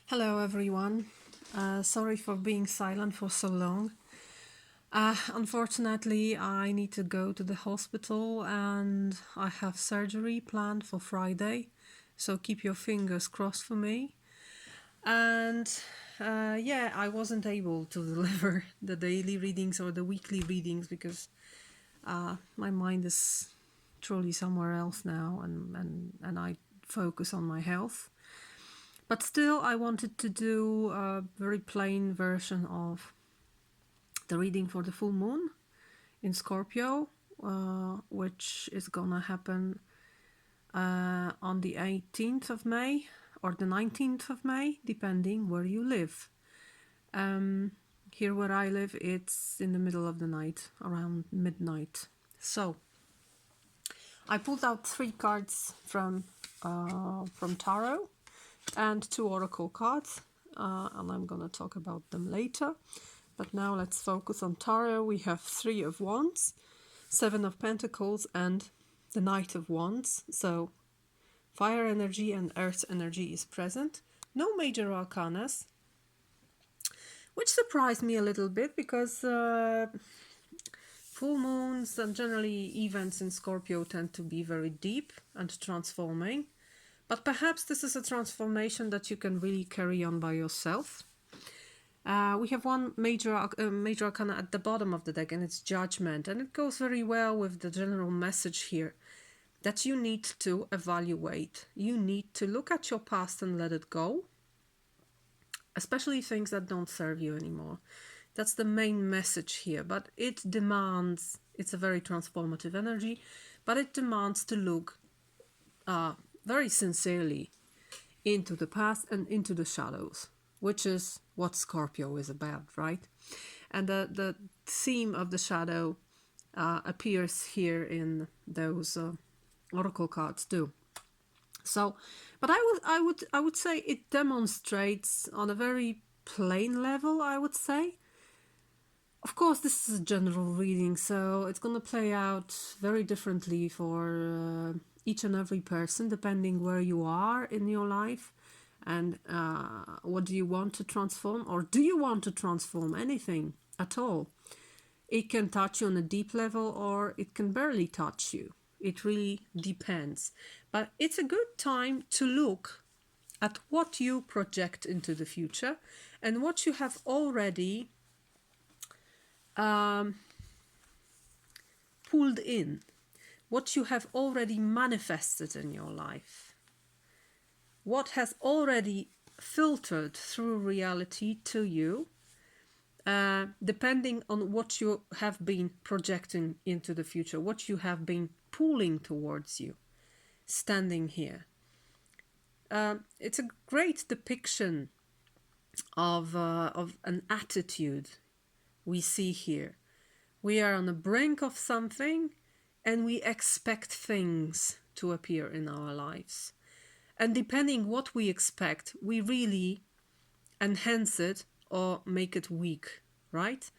Hello everyone. Sorry for being silent for so long. Unfortunately, I need to go to the hospital and I have surgery planned for Friday. So keep your fingers crossed for me. And yeah, I wasn't able to deliver the daily readings or the weekly readings because my mind is truly somewhere else now and I focus on my health. But still, I wanted to do a very plain version of the reading for the full moon in Scorpio, which is gonna happen on the 18th of May or the 19th of May, depending where you live. Here where I live, it's in the middle of the night, around midnight. So I pulled out 3 cards from tarot and 2 oracle cards, and I'm gonna talk about them later. But now let's focus on tarot. We have 3 of Wands, 7 of Pentacles, and the Knight of Wands. So fire energy and earth energy is present. No major arcanas, which surprised me a little bit because full moons and generally events in Scorpio tend to be very deep and transforming. But perhaps this is a transformation that you can really carry on by yourself. We have one major arcana at the bottom of the deck, and it's Judgment. And it goes very well with the general message here that you need to evaluate. You need to look at your past and let it go, especially things that don't serve you anymore. That's the main message here. But it demands, it's a very transformative energy, but it demands to look very sincerely into the past and into the shadows, which is what Scorpio is about, right? And the theme of the shadow appears here in those oracle cards too. So, but I would say it demonstrates on a very plain level, I would say. Of course, this is a general reading, so it's going to play out very differently for each and every person, depending where you are in your life and what do you want to transform, or do you want to transform anything at all. It can touch you on a deep level or it can barely touch you. It really depends. But it's a good time to look at what you project into the future and what you have already pulled in, what you have already manifested in your life, what has already filtered through reality to you, depending on what you have been projecting into the future, what you have been pulling towards you, standing here. It's a great depiction of an attitude we see here. We are on the brink of something and we expect things to appear in our lives. And depending what we expect, we really enhance it or make it weak, right?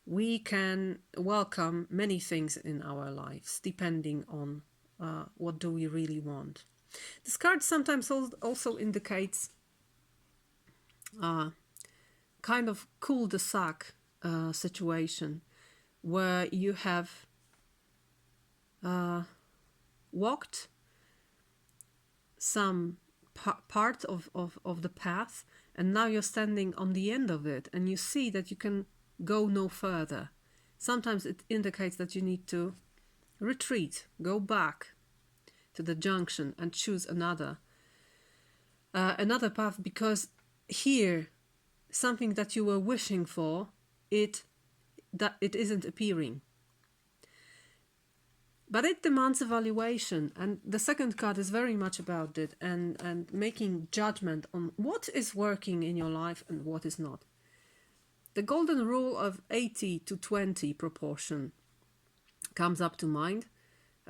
We can welcome many things in our lives depending on what do we really want. This card sometimes also indicates kind of cul-de-sac situation where you have walked some part of the path and now you're standing on the end of it and you see that you can go no further. Sometimes it indicates that you need to retreat, go back to the junction and choose another path, because here something that you were wishing for, it isn't appearing. But it demands evaluation, and the second card is very much about it, and making judgment on what is working in your life and what is not. The golden rule of 80 to 20 proportion comes up to mind.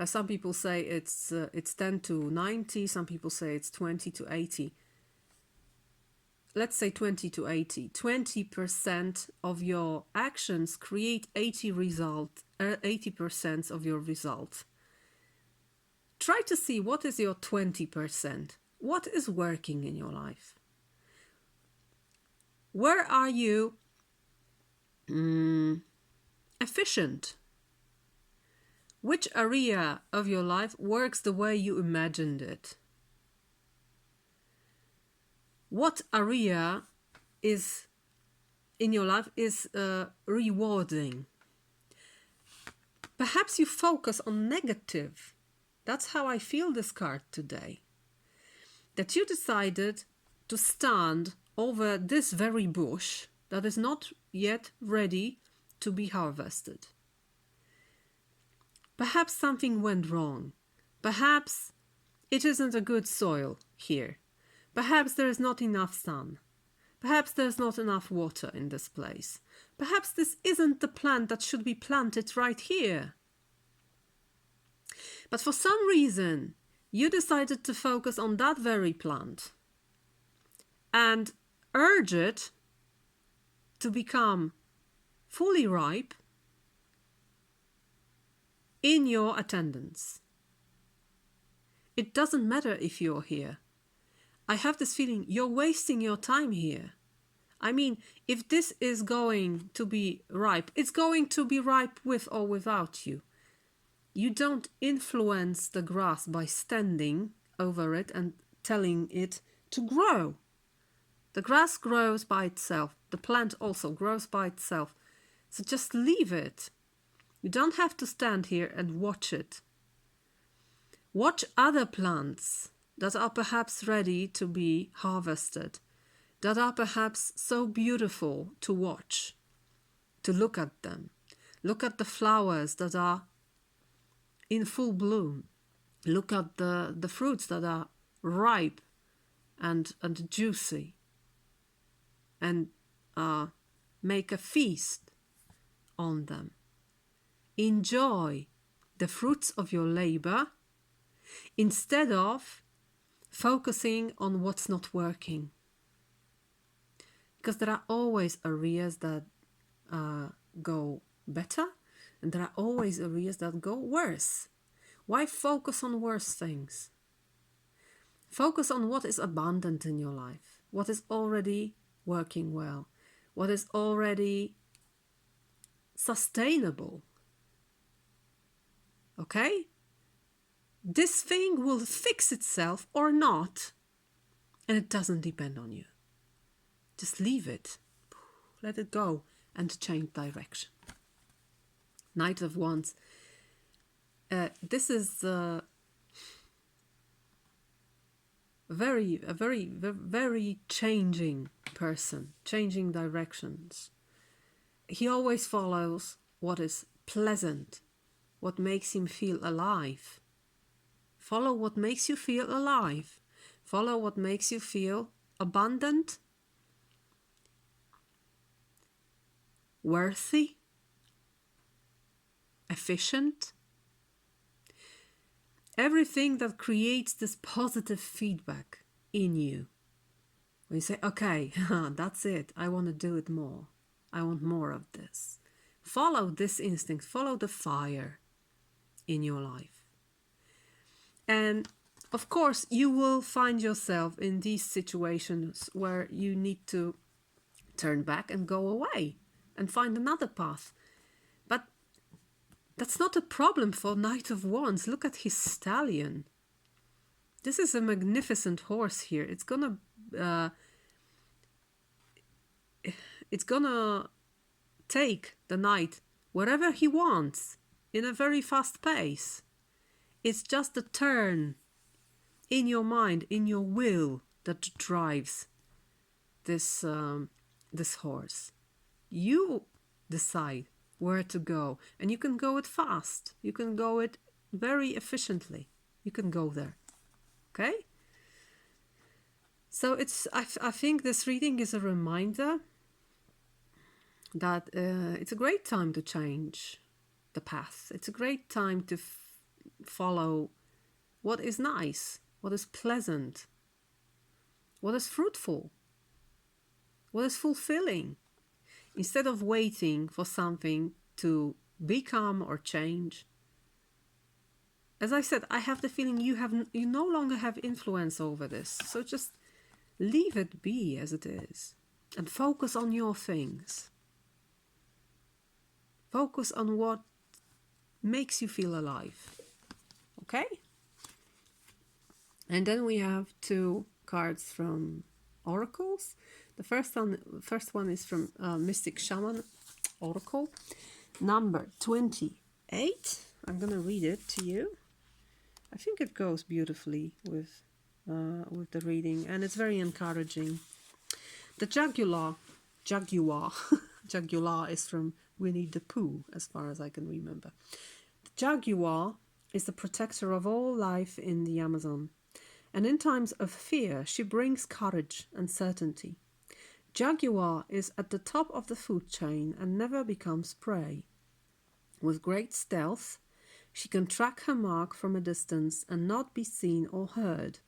Some people say it's 10 to 90, some people say it's 20 to 80. Let's say 20 to 80. 20% of your actions create 80% of your result. Try to see what is your 20%. What is working in your life? Where are you efficient? Which area of your life works the way you imagined it? What area is in your life is rewarding? Perhaps you focus on negative. That's how I feel this card today. That you decided to stand over this very bush that is not yet ready to be harvested. Perhaps something went wrong. Perhaps it isn't a good soil here. Perhaps there is not enough sun. Perhaps there's not enough water in this place. Perhaps this isn't the plant that should be planted right here. But for some reason, you decided to focus on that very plant and urge it to become fully ripe in your attendance. It doesn't matter if you're here. I have this feeling you're wasting your time here. I mean, if this is going to be ripe, it's going to be ripe with or without you. You don't influence the grass by standing over it and telling it to grow. The grass grows by itself. The plant also grows by itself. So just leave it. You don't have to stand here and watch it. Watch other plants that are perhaps ready to be harvested, that are perhaps so beautiful to watch, to look at them. Look at the flowers that are in full bloom. Look at the fruits that are ripe and juicy, and make a feast on them. Enjoy the fruits of your labor instead of focusing on what's not working. Because there are always areas that go better, and there are always areas that go worse. Why focus on worse things? Focus on what is abundant in your life, what is already working well, what is already sustainable. Okay? This thing will fix itself or not, and it doesn't depend on you. Just leave it. Let it go and change direction. Knight of Wands. This is a very changing person, changing directions. He always follows what is pleasant, what makes him feel alive. Follow what makes you feel alive. Follow what makes you feel abundant, worthy, efficient. Everything that creates this positive feedback in you. When you say, okay, that's it. I want to do it more. I want more of this. Follow this instinct. Follow the fire in your life. And of course, you will find yourself in these situations where you need to turn back and go away and find another path. But that's not a problem for Knight of Wands. Look at his stallion. This is a magnificent horse here. It's gonna take the knight wherever he wants in a very fast pace. It's just the turn in your mind, in your will, that drives this horse. You decide where to go, and you can go it fast. You can go it very efficiently. You can go there. Okay? So I think this reading is a reminder that it's a great time to change the path. It's a great time to follow what is nice, what is pleasant, what is fruitful, what is fulfilling, instead of waiting for something to become or change. As I said, I have the feeling you no longer have influence over this, so just leave it be as it is. and focus on your things. Focus on what makes you feel alive. Okay? And then we have 2 cards from oracles. The first one is from Mystic Shaman Oracle, number 28. I'm gonna read it to you. I think it goes beautifully with the reading, and it's very encouraging. The Jaguar Jaguar is from Winnie the Pooh, as far as I can remember. The Jaguar is the protector of all life in the Amazon, and in times of fear she brings courage and certainty. Jaguar is at the top of the food chain and never becomes prey. With great stealth, she can track her mark from a distance and not be seen or heard.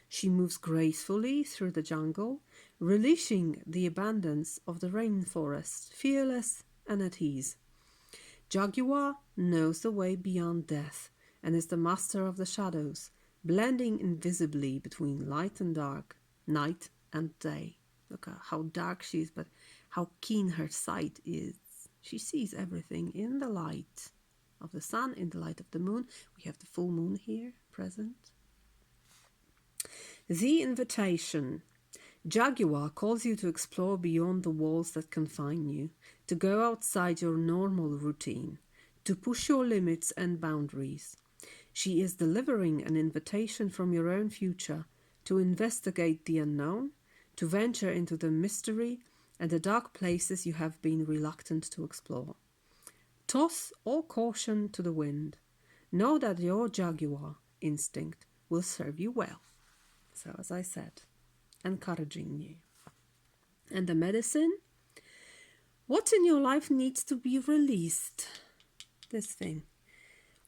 She moves gracefully through the jungle, relishing the abundance of the rainforest, fearless and at ease. Jaguar knows the way beyond death and is the master of the shadows, blending invisibly between light and dark, night and day. Look at how dark she is, but how keen her sight is. She sees everything in the light of the sun, in the light of the moon. We have the full moon here present. The invitation. Jaguar calls you to explore beyond the walls that confine you, to go outside your normal routine, to push your limits and boundaries. She is delivering an invitation from your own future to investigate the unknown, to venture into the mystery and the dark places you have been reluctant to explore. Toss all caution to the wind. Know that your Jaguar instinct will serve you well. So, as I said, encouraging you. And the medicine? What in your life needs to be released? This thing.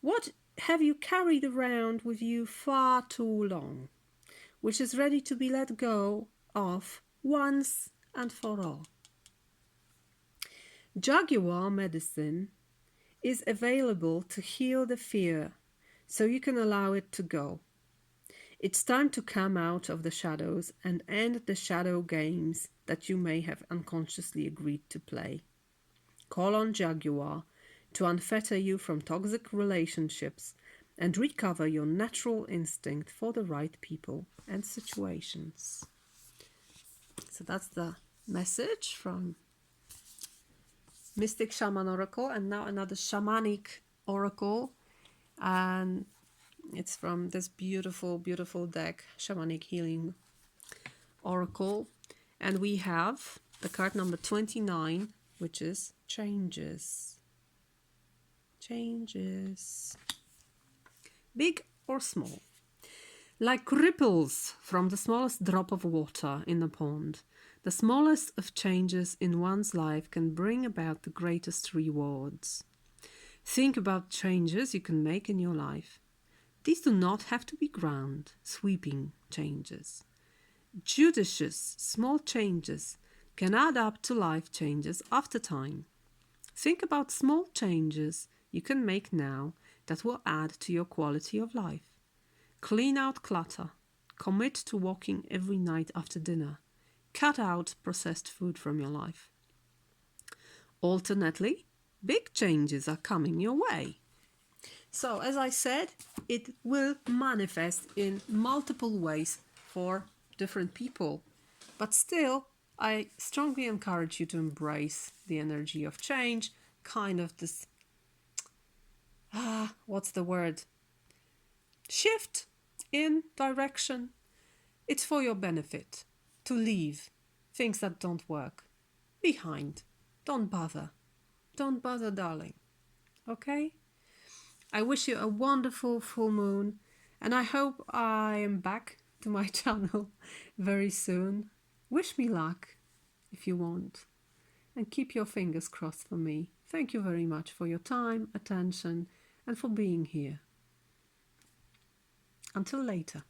What have you carried around with you far too long, which is ready to be let go of once and for all? Jaguar medicine is available to heal the fear, so you can allow it to go. It's time to come out of the shadows and end the shadow games that you may have unconsciously agreed to play. Call on Jaguar to unfetter you from toxic relationships and recover your natural instinct for the right people and situations. So that's the message from Mystic Shaman Oracle, and now another shamanic oracle, and it's from this beautiful, beautiful deck, Shamanic Healing Oracle, and we have the card number 29, which is changes. Changes. Big or small. Like ripples from the smallest drop of water in a pond, the smallest of changes in one's life can bring about the greatest rewards. Think about changes you can make in your life. These do not have to be grand, sweeping changes. Judicious, small changes can add up to life changes after time. Think about small changes you can make now that will add to your quality of life. Clean out clutter. Commit to walking every night after dinner. Cut out processed food from your life. Alternately, big changes are coming your way. So, as I said, it will manifest in multiple ways for different people. But still, I strongly encourage you to embrace the energy of change, kind of this, what's the word? Shift in direction. It's for your benefit to leave things that don't work behind. Don't bother. Don't bother, darling. Okay? I wish you a wonderful full moon, and I hope I am back to my channel very soon. Wish me luck if you want, and keep your fingers crossed for me. Thank you very much for your time, attention, and for being here. Until later.